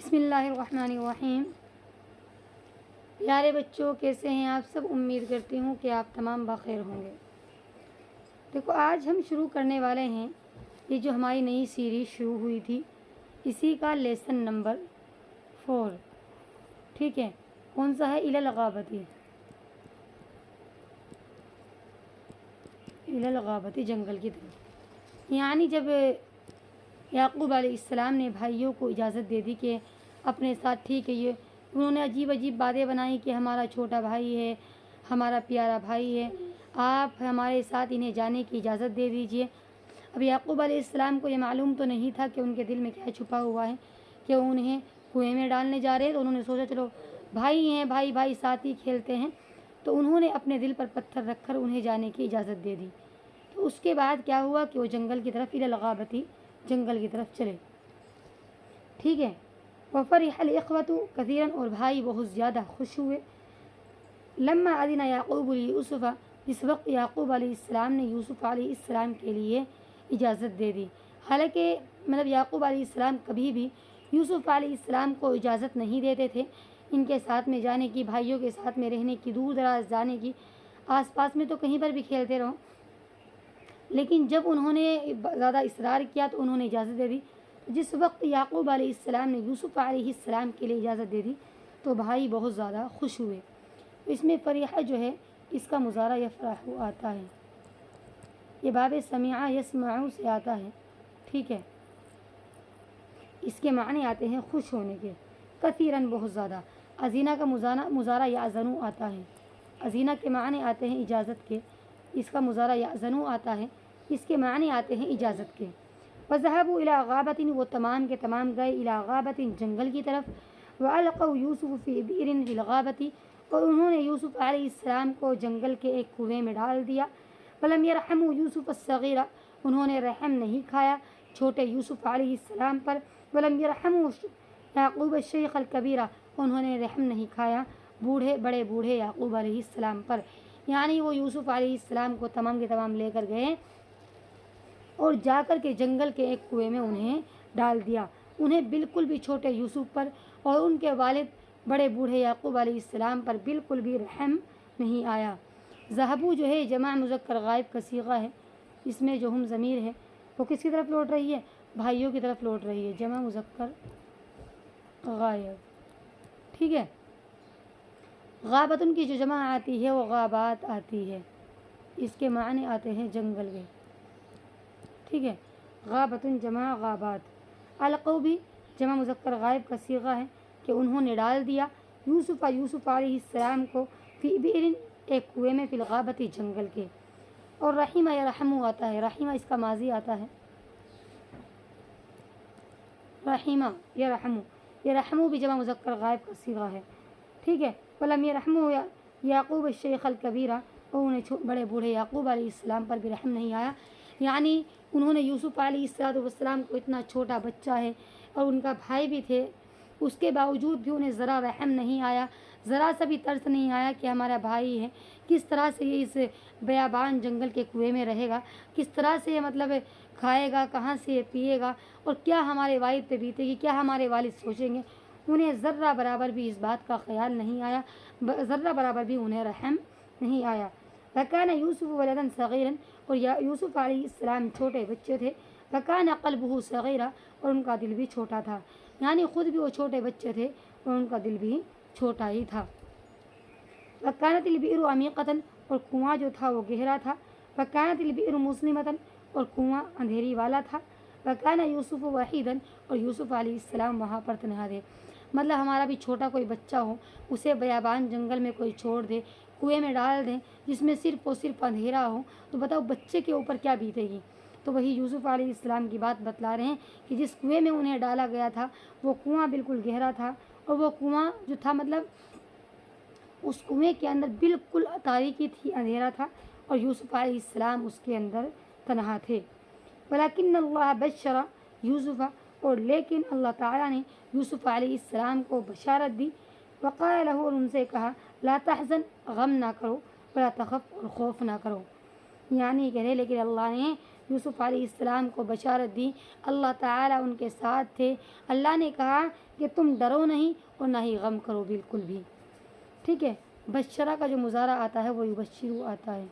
بسم اللہ الرحمن الرحیم۔ پیارے بچوں، کیسے ہیں آپ سب؟ امید کرتی ہوں کہ آپ تمام بخیر ہوں گے۔ دیکھو، آج ہم شروع کرنے والے ہیں یہ جو ہماری نئی سیریز شروع ہوئی تھی، اسی کا لیسن نمبر 4۔ ٹھیک ہے، کون سا ہے؟ الی الغابتی، الی الغابتی، جنگل کی طرف۔ یعنی جب یعقوب علیہ السلام نے بھائیوں کو اجازت دے دی کہ اپنے ساتھ، ٹھیک ہے، یہ انہوں نے عجیب عجیب باتیں بنائی کہ ہمارا چھوٹا بھائی ہے، ہمارا پیارا بھائی ہے، آپ ہمارے ساتھ انہیں جانے کی اجازت دے دیجئے۔ اب یعقوب علیہ السلام کو یہ معلوم تو نہیں تھا کہ ان کے دل میں کیا چھپا ہوا ہے، کہ وہ انہیں کنویں میں ڈالنے جا رہے ہیں۔ تو انہوں نے سوچا چلو بھائی ہیں، بھائی بھائی ساتھ ہی کھیلتے ہیں، تو انہوں نے اپنے دل پر پتھر رکھ کر انہیں جانے کی اجازت دے دی۔ تو اس کے بعد کیا ہوا کہ وہ جنگل کی طرف، الی الغابتی، جنگل کی طرف چلے۔ ٹھیک ہے، وفرح الاخوۃ کثیرا، اور بھائی بہت زیادہ خوش ہوئے۔ لما اذن یعقوب لیوسف، جس وقت یعقوب علیہ السلام نے یوسف علیہ السلام کے لیے اجازت دے دی۔ حالانکہ یعقوب علیہ السلام کبھی بھی یوسف علیہ السلام کو اجازت نہیں دیتے تھے ان کے ساتھ میں جانے کی، بھائیوں کے ساتھ میں رہنے کی، دور دراز جانے کی، آس پاس میں تو کہیں پر بھی کھیلتے رہو۔ لیکن جب انہوں نے زیادہ اصرار کیا تو انہوں نے اجازت دے دی۔ جس وقت یعقوب علیہ السلام نے یوسف علیہ السلام کے لیے اجازت دے دی تو بھائی بہت زیادہ خوش ہوئے۔ اس میں فریحہ جو ہے، اس کا مظاہرہ یفرح آتا ہے، یہ باب سمع یسمع سے آتا ہے۔ ٹھیک ہے، اس کے معنی آتے ہیں خوش ہونے کے، کثیراً بہت زیادہ۔ ازینہ کا مظاہرہ یعزنو آتا ہے، ازینہ کے معنی آتے ہیں اجازت کے، اس کا مظاہرہ یعزنو آتا ہے، اس کے معنی آتے ہیں اجازت کے۔ وذهبوا الى غابۃ، وہ تمام کے تمام گئے الى غابۃ، جنگل کی طرف۔ والقوا یوسف فی بئر فی الغابۃ، اور انہوں نے یوسف علیہ السلام کو جنگل کے ایک کنویں میں ڈال دیا۔ ولم یرحموا یوسف الصغیر، انہوں نے رحم نہیں کھایا چھوٹے یوسف علیہ السلام پر۔ ولم یرحموا یعقوب الشیخ الکبیر، انہوں نے رحم نہیں کھایا بڑے بوڑھے یعقوب علیہ السلام پر۔ یعنی وہ یوسف علیہ السلام کو تمام کے تمام لے کر گئے اور جا کر کے جنگل کے ایک کنویں میں انہیں ڈال دیا۔ انہیں بالکل بھی چھوٹے یوسف پر اور ان کے والد بڑے بوڑھے یعقوب علیہ السلام پر بالکل بھی رحم نہیں آیا۔ ذہبوا جو ہے جمع مذکر غائب کا صیغہ ہے، اس میں جو ہم ضمیر ہے وہ کس کی طرف لوٹ رہی ہے؟ بھائیوں کی طرف لوٹ رہی ہے، جمع مذکر غائب۔ ٹھیک ہے، غابتن کی جو جمع آتی ہے وہ غابات آتی ہے، اس کے معنی آتے ہیں جنگل کے۔ ٹھیک ہے، غابتن جمع غابات۔ القوا بھی جمع مذکر غائب کا صیغہ ہے کہ انہوں نے ڈال دیا یوسف علیہ السلام کو فی بئر، ایک کنویں میں، فی الغابۃ، جنگل کے۔ اور رحمہ یرحمو آتا ہے، رحمہ اس کا ماضی آتا ہے، رحمہ یرحمو، یرحمو بھی جمع مذکر غائب کا صیغہ ہے۔ ٹھیک ہے، ولم یرحموا یعقوب الشیخ الکبیر، اور انہیں بڑے بوڑھے یعقوب علیہ السلام پر بھی رحم نہیں آیا۔ یعنی انہوں نے یوسف علیہ السلام کو، اتنا چھوٹا بچہ ہے اور ان کا بھائی بھی تھے، اس کے باوجود بھی انہیں ذرا رحم نہیں آیا، ذرا سا بھی ترس نہیں آیا کہ ہمارا بھائی ہے، کس طرح سے یہ اس بیابان جنگل کے کنویں میں رہے گا، کس طرح سے یہ کھائے گا، کہاں سے یہ پیے گا، اور کیا ہمارے والد پہ بیتے گی، کیا ہمارے والد سوچیں گے۔ انہیں ذرہ برابر بھی اس بات کا خیال نہیں آیا، ذرہ برابر بھی انہیں رحم نہیں آیا۔ وَكَانَ يُوسُفُ وَلَدًا صَغِيرًا، اور یوسف علیہ السلام چھوٹے بچے تھے۔ وَكَانَ قَلْبُهُ صَغِيرًا، اور ان کا دل بھی چھوٹا تھا، یعنی خود بھی وہ چھوٹے بچے تھے اور ان کا دل بھی چھوٹا ہی تھا۔ وَكَانَتِ الْبِئْرُ عَمِيقَةً، اور کنواں جو تھا وہ گہرا تھا۔ وَكَانَتِ الْبِئْرُ مُظْلِمَةً، اور کنواں اندھیری والا تھا۔ وَكَانَ يُوسُفُ وَحِيدًا، اور یوسف علیہ السلام وہاں پر تنہا تھے۔ ہمارا بھی چھوٹا کوئی بچہ ہو، اسے بیابان جنگل میں کوئی چھوڑ دے، کنویں میں ڈال دیں جس میں صرف اور صرف اندھیرا ہو، تو بتاؤ بچے کے اوپر کیا بیتے گی۔ تو وہی یوسف علیہ السلام کی بات بتلا رہے ہیں کہ جس کنویں میں انہیں ڈالا گیا تھا وہ کنواں بالکل گہرا تھا، اور وہ کنواں جو تھا اس کنویں کے اندر بالکل تاریکی تھی، اندھیرا تھا، اور یوسف علیہ السلام اس کے اندر تنہا تھے۔ ولیکن اللہ بشر یوسف، اور لیکن اللہ تعالیٰ نے یوسف علیہ السلام کو بشارت دی۔ وقال له، اور ان سے کہا، لا تحزن، غم نہ کرو، ولا تخف، اور خوف نہ کرو۔ یعنی کہہ رہے لیکن اللہ نے یوسف علیہ السلام کو بشارت دی، اللہ تعالیٰ ان کے ساتھ تھے۔ اللہ نے کہا کہ تم ڈرو نہیں اور نہ ہی غم کرو بالکل بھی، ٹھیک ہے۔ بشرہ کا جو مضارع آتا ہے وہ یبشرو آتا ہے۔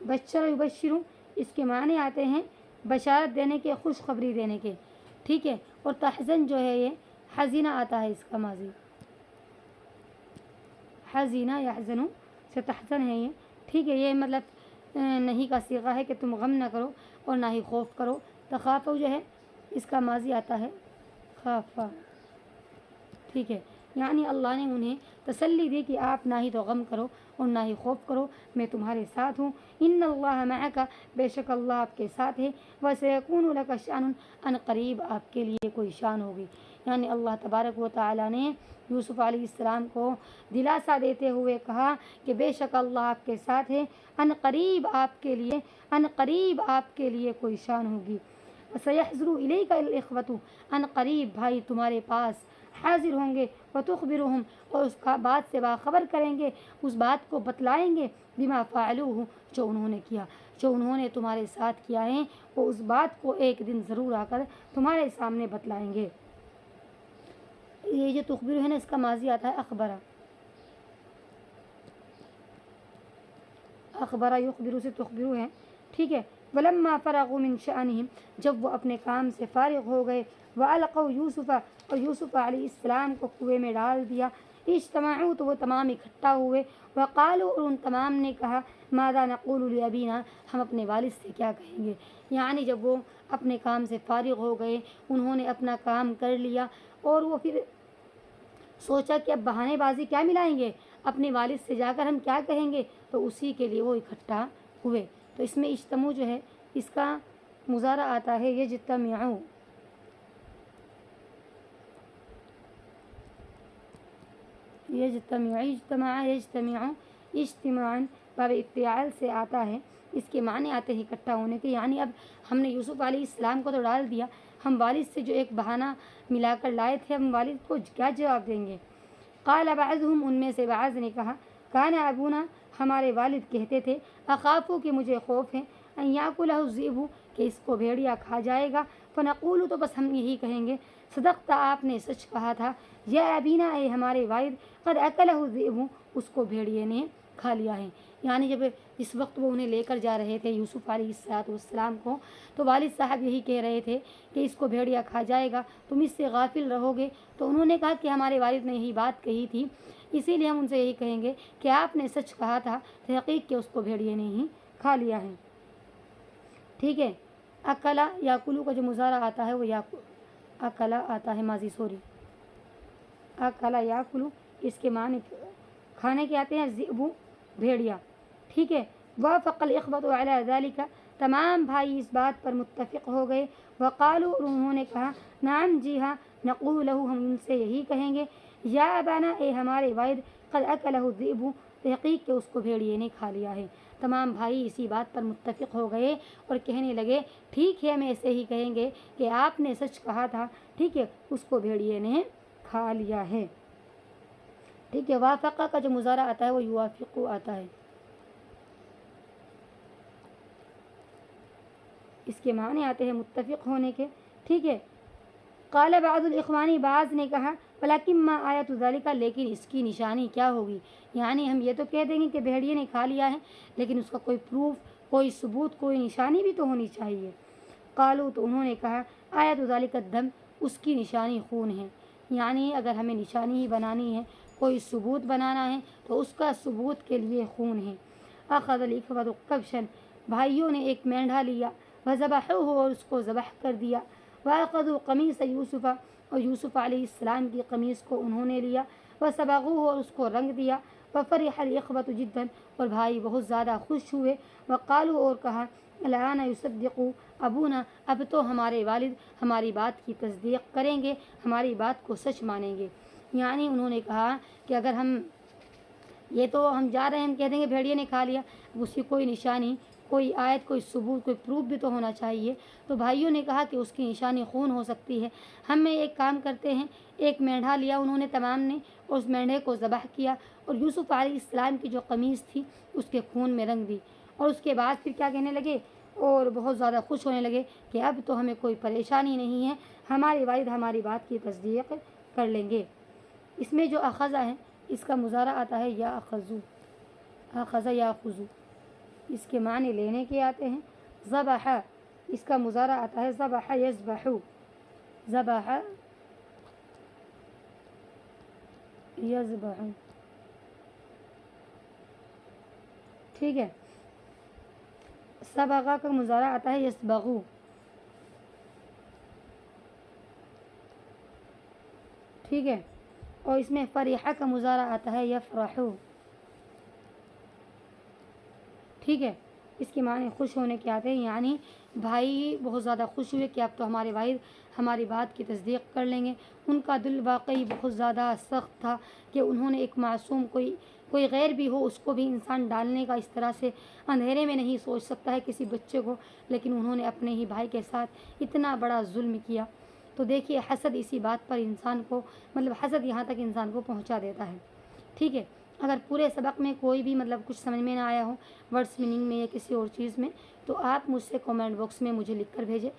بشرہ یبشرو اس کے معنی آتے ہیں بشارت دینے کے، خوشخبری دینے کے، ٹھیک ہے۔ اور تحزن جو ہے یہ حزینہ آتا ہے، اس کا ماضی حزینہ یحزنو سے تحزن ہے یہ، ٹھیک ہے۔ یہ مطلب نہیں کا صیغہ ہے کہ تم غم نہ کرو اور نہ ہی خوف کرو۔ تخافو جو ہے اس کا ماضی آتا ہے خافا، ٹھیک ہے۔ یعنی اللہ نے انہیں تسلی دی کہ آپ نہ ہی تو غم کرو اور نہ ہی خوف کرو، میں تمہارے ساتھ ہوں۔ ان اللہ معک، بے شک اللہ آپ کے ساتھ ہے۔ وسیکون لک شأن، ان قریب آپ کے لیے کوئی شان ہوگی۔ یعنی اللہ تبارک و تعالیٰ نے یوسف علیہ السلام کو دلاسا دیتے ہوئے کہا کہ بے شک اللہ آپ کے ساتھ ہے، ان قریب آپ کے لیے کوئی شان ہوگی۔ سیحضر الیک الاخوۃ، ان قریب بھائی تمہارے پاس حاضر ہوں گے، وتخبرہم، اور اس کا بات سے باخبر کریں گے، اس بات کو بتلائیں گے، بما فعلوہ، جو انہوں نے کیا، جو انہوں نے تمہارے ساتھ کیا ہے، وہ اس بات کو ایک دن ضرور آ کر تمہارے سامنے بتلائیں گے۔ یہ جو تخبر ہے نا، اس کا ماضی آتا ہے اخبرہ، اخبرہ یخبرو سے تخبرو ہے، ٹھیک ہے۔ ولما فرغوا من شأنہم، جب وہ اپنے کام سے فارغ ہو گئے، وَأَلْقَوْا یوسف، اور یوسف علیہ السلام کو کنویں میں ڈال دیا، اجتمعوا، تو وہ تمام اکٹھا ہوئے، وقالوا، اور ان تمام نے کہا، ماذا نقول لأبینا، ہم اپنے والد سے کیا کہیں گے۔ یعنی جب وہ اپنے کام سے فارغ ہو گئے، انہوں نے اپنا کام کر لیا، اور وہ پھر سوچا کہ اب بہانے بازی کیا ملائیں گے، اپنے والد سے جا کر ہم کیا کہیں گے، تو اسی کے لیے وہ اکٹھا ہوئے۔ تو اس میں اجتماع جو ہے اس کا مضارع آتا ہے یجتمعوا، اجتماع اجتماعاً باب افتعال سے آتا ہے، اس کے معنی آتے ہیں اکٹھا ہونے کے۔ یعنی اب ہم نے یوسف علیہ السلام کو تو ڈال دیا، ہم والد سے جو ایک بہانہ ملا کر لائے تھے، ہم والد کو کیا جواب دیں گے۔ قال بعضهم، ان میں سے بعض نے کہا، کان ابونا، ہمارے والد کہتے تھے، اخافو، کہ مجھے خوف ہے، ان یاکلہ الذئب، کہ اس کو بھیڑیا کھا جائے گا، فنقول، تو بس ہم یہی کہیں گے، صدقت، آپ نے سچ کہا تھا، یا ابینا، اے ہمارے والد، قد اکلہ الذئب، اس کو بھیڑیے نے کھا لیا ہے۔ یعنی جب اس وقت وہ انہیں لے کر جا رہے تھے یوسف علیہ السلام کو، تو والد صاحب یہی کہہ رہے تھے کہ اس کو بھیڑیا کھا جائے گا، تم اس سے غافل رہو گے۔ تو انہوں نے کہا کہ ہمارے والد نے یہی بات کہی تھی، اسی لیے ہم ان سے یہی کہیں گے کہ آپ نے سچ کہا تھا، تحقیق کہ اس کو بھیڑیے نے ہی کھا لیا ہے، ٹھیک ہے۔ اکلا یاکلو کا جو مضارع آتا ہے وہ اکلا آتا ہے ماضی، سوری، اکلا یاکلو، اس کے معنی کھانے کے آتے ہیں، ذئب، بھیڑیا، ٹھیک ہے۔ وافق الاخوۃ علی ذلک، تمام بھائی اس بات پر متفق ہو گئے، وقالوا، اور انہوں نے کہا، نعم، جی ہاں، نقول لہ، ہم ان سے یہی کہیں گے، یا ابانا، اے ہمارے والد، قد اکلہ الذئب، تحقیق کہ اس کو بھیڑیے نے کھا لیا ہے۔ تمام بھائی اسی بات پر متفق ہو گئے اور کہنے لگے، ٹھیک ہے، ہم ایسے ہی کہیں گے کہ آپ نے سچ کہا تھا، ٹھیک ہے، اس کو بھیڑیے نے کھا لیا ہے، ٹھیک ہے۔ وافقہ کا جو مضارع آتا ہے وہ یوافق آتا ہے، اس کے معنی آتے ہیں متفق ہونے کے، ٹھیک ہے۔ قال بعض الاخوانی، بعض نے کہا، ولکن ما آیت ذالک، لیکن اس کی نشانی کیا ہوگی۔ یعنی ہم یہ تو کہہ دیں گے کہ بھیڑیے نے کھا لیا ہے، لیکن اس کا کوئی پروف، کوئی ثبوت، کوئی نشانی بھی تو ہونی چاہیے۔ قالوا، تو انہوں نے کہا، آیت ذالک الدم، اس کی نشانی خون ہے۔ یعنی اگر ہمیں نشانی ہی بنانی ہے، کوئی ثبوت بنانا ہے، تو اس کا ثبوت کے لیے خون ہے۔ اخذ الاخوۃ کبشا، بھائیوں نے ایک مینڈھا لیا، وذبحوہ، اور اس کو ذبح کر دیا، واخذوا قمیص یوسف، اور یوسف علیہ السلام کی قمیص کو انہوں نے لیا، وصبغوہ، اور اس کو رنگ دیا، وفرح الاخوۃ جدا، اور بھائی بہت زیادہ خوش ہوئے، وقالوا، اور کہا، الآن یصدق ابونا، اب تو ہمارے والد ہماری بات کی تصدیق کریں گے، ہماری بات کو سچ مانیں گے۔ یعنی انہوں نے کہا کہ اگر ہم یہ تو ہم جا رہے ہیں، ہم کہہ دیں گے بھیڑیے نے کھا لیا، اب اس کی کوئی نشانی، کوئی آیت، کوئی ثبوت، کوئی پروف بھی تو ہونا چاہیے۔ تو بھائیوں نے کہا کہ اس کی نشانی خون ہو سکتی ہے۔ ہم میں ایک کام کرتے ہیں، ایک مینڈھا لیا انہوں نے تمام نے، اور اس مینڈھے کو ذبح کیا اور یوسف علیہ السلام کی جو قمیص تھی اس کے خون میں رنگ دی، اور اس کے بعد پھر کیا کہنے لگے، اور بہت زیادہ خوش ہونے لگے کہ اب تو ہمیں کوئی پریشانی نہیں ہے، ہمارے والد ہماری بات کی تصدیق کر لیں گے۔ اس میں جو اخذ ہے اس کا مضارع آتا ہے یا اخذو، اخذ یا خذو، اس کے معنی لینے کے آتے ہیں۔ ذبح، اس کا مضارع آتا ہے ذبح یذبح، ذبح یذبح، ٹھیک ہے۔ سبغ کا مضارع آتا ہے یسبغو، ٹھیک ہے۔ اور اس میں فرح کا مضارع آتا ہے یفرحو، ٹھیک ہے۔ اس کے معنی خوش ہونے کے آتے ہیں، یعنی بھائی بہت زیادہ خوش ہوئے کہ اب تو ہمارے والد ہماری بات کی تصدیق کر لیں گے۔ ان کا دل واقعی بہت زیادہ سخت تھا کہ انہوں نے ایک معصوم، کوئی غیر بھی ہو اس کو بھی انسان ڈالنے کا، اس طرح سے اندھیرے میں نہیں سوچ سکتا ہے کسی بچے کو، لیکن انہوں نے اپنے ہی بھائی کے ساتھ اتنا بڑا ظلم کیا۔ تو دیکھیے حسد اسی بات پر انسان کو، مطلب حسد یہاں تک انسان کو پہنچا دیتا ہے، ٹھیک ہے۔ اگر پورے سبق میں کوئی بھی مطلب کچھ سمجھ میں نہ آیا ہو، ورڈس میننگ میں یا کسی اور چیز میں، تو آپ مجھ سے کامنٹ باکس میں مجھے لکھ کر بھیجیں۔